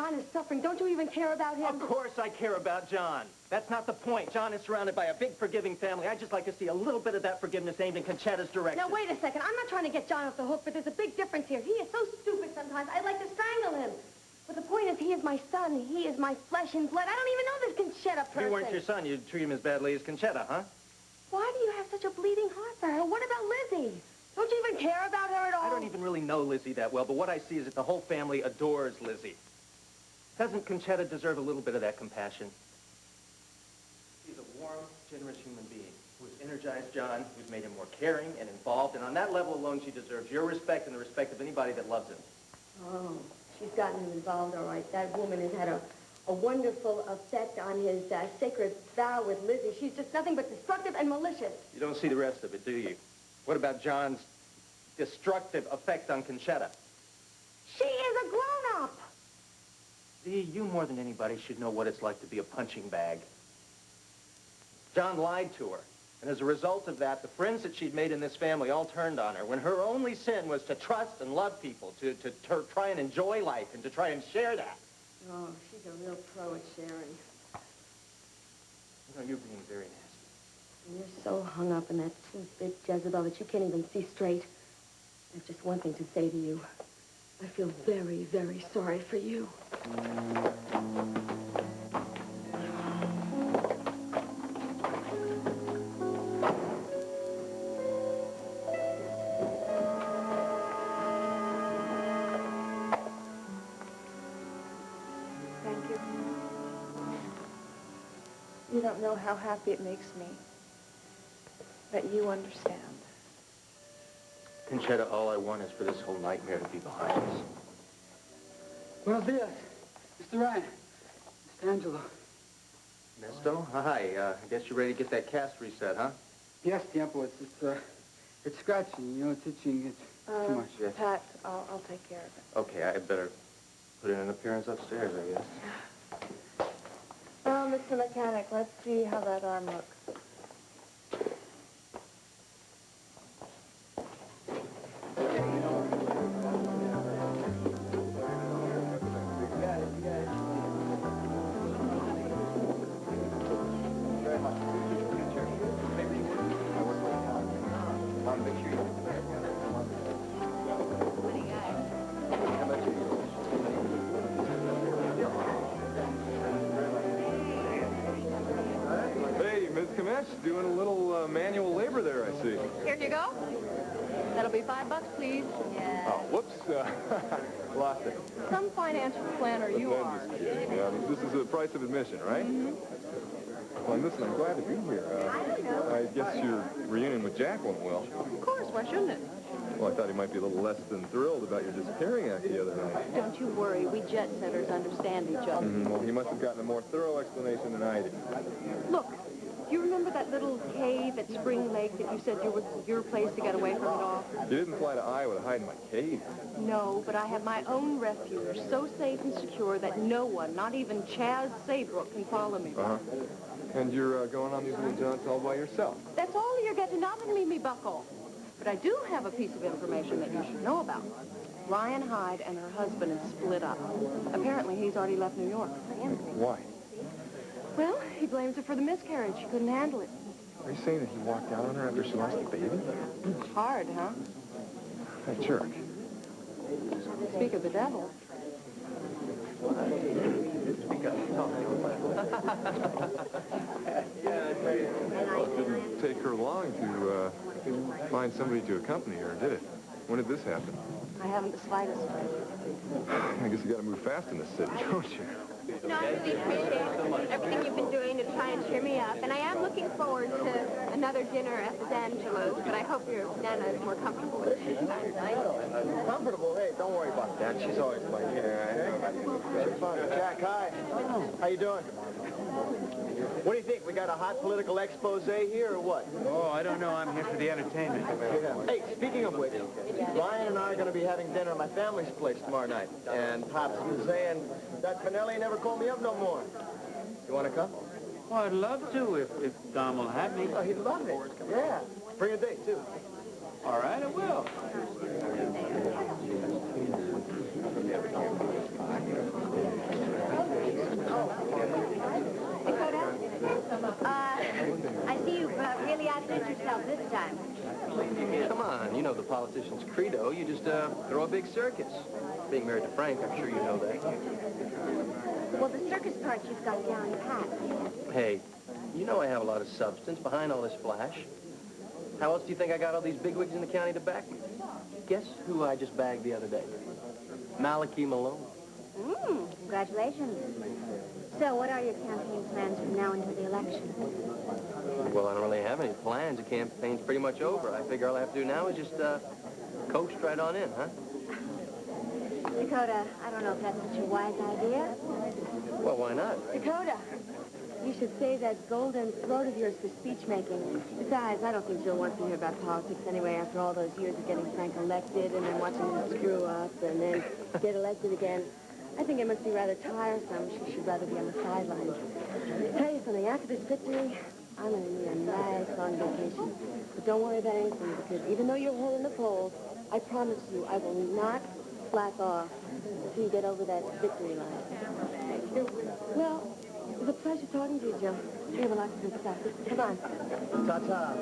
John is suffering. Don't you even care about him? Of course I care about John. That's not the point. John is surrounded by a big, forgiving family. I'd just like to see a little bit of that forgiveness aimed in Conchetta's direction. Now, wait a second. I'm not trying to get John off the hook, but there's a big difference here. He is so stupid sometimes, I'd like to strangle him. But the point is, he is my son. He is my flesh and blood. I don't even know this Conchetta person. If he weren't your son, you'd treat him as badly as Conchetta, huh? Why do you have such a bleeding heart for her? What about Lizzie? Don't you even care about her at all? I don't even really know Lizzie that well, but what I see is that the whole family adores Lizzie. Doesn't Conchetta deserve a little bit of that compassion? He's a warm, generous human being who has energized John, who's made him more caring and involved, and on that level alone, she deserves your respect and the respect of anybody that loves him. Oh, she's gotten him involved, all right. That woman has had a wonderful effect on his sacred vow with Lizzie. She's just nothing but destructive and malicious. You don't see the rest of it, do you? What about John's destructive effect on Conchetta? She is a grown-up. Dee, you more than anybody should know what it's like to be a punching bag. John lied to her, and as a result of that, the friends that she'd made in this family all turned on her, when her only sin was to trust and love people, to try and enjoy life, and to try and share that. Oh, she's a real pro at sharing. You know, you're being very nasty. And you're so hung up in that two-bit Jezebel that you can't even see straight. There's just one thing to say to you. I feel very, very sorry for you. Thank you. You don't know how happy it makes me that you understand. Conchetta, all I want is for this whole nightmare to be behind us. Buenos dias, Mr. Ryan. Mr. Angelo. Ernesto? Hi, I guess you're ready to get that cast reset, huh? Yes, Tiempo, it's scratching, you know, it's itching, it's too much. Yes. Pat, I'll take care of it. Okay, I better put in an appearance upstairs, I guess. Well, Mr. Mechanic, let's see how that arm looks. Doing a little manual labor there, I see. Here you go. That'll be $5, please. Yeah. Oh, whoops. Lost it. Some financial planner you Then are. just kidding. This is the price of admission, right? Mm-hmm. Well, listen, I'm glad to be here. I guess your reunion with Jack went well. Of course, why shouldn't it? Well, I thought he might be a little less than thrilled about your disappearing act the other night. Don't you worry. We jet setters understand each other. Mm-hmm. Well, he must have gotten a more thorough explanation than I did. Look, do you remember that little cave at Spring Lake that you said was your place to get away from it all? You didn't fly to Iowa to hide in my cave. No, but I have my own refuge, so safe and secure that no one, not even Chaz Saybrook, can follow me. Uh-huh. And you're going on these little jaunts all by yourself? That's all you're getting out of me, bucko. But I do have a piece of information that you should know about. Ryan Hyde and her husband have split up. Apparently, he's already left New York. Why? Well, he blames her for the miscarriage. She couldn't handle it. Are you saying that he walked out on her after she lost the baby? Hard, huh? That jerk. Speak of the devil. It didn't take her long to find somebody to accompany her, did it? When did this happen? I haven't the slightest. I guess you got to move fast in this city, don't you? No, I really appreciate everything you've been doing to try and cheer me up. And I am looking forward to another dinner at the D'Angelo's, but I hope your Nana is more comfortable with it this time. Comfortable? Hey, don't worry about that. She's always like, Jack, hi. How you doing? What do you think? We got a hot political expose here or what? Oh, I don't know. I'm here for the entertainment. Hey, speaking of which, Ryan and I are going to be having dinner at my family's place tomorrow night. And Pops was saying that Finelli never called me up no more. You want to come? Well, I'd love to if Dom will have me. Oh, he'd love it. Yeah. Bring a date, too. All right, I will. politician's credo. You just throw a big circus. Being married to Frank, I'm sure you know that. Well, the circus part you've got down pat. Hey, you know I have a lot of substance behind all this flash. How else do you think I got all these bigwigs in the county to back me? Guess who I just bagged the other day? Malachi Malone. Congratulations. So, what are your campaign plans from now until the election? Well, I don't really have any plans. The campaign's pretty much over. I figure all I have to do now is just coast right on in, huh? Dakota, I don't know if that's such a wise idea. Well, why not? Dakota, you should save that golden throat of yours for speech making. Besides, I don't think she'll want to hear about politics anyway after all those years of getting Frank elected and then watching him screw up and then get elected again. I think it must be rather tiresome. She should rather be on the sidelines. Tell you something, after this victory, I'm going to need a nice long vacation. But don't worry about anything, because even though you're holding the polls, I promise you I will not slack off until you get over that victory line. Well, it was a pleasure talking to you, Joe. We have a lot of good stuff. Come on. Ta-ta.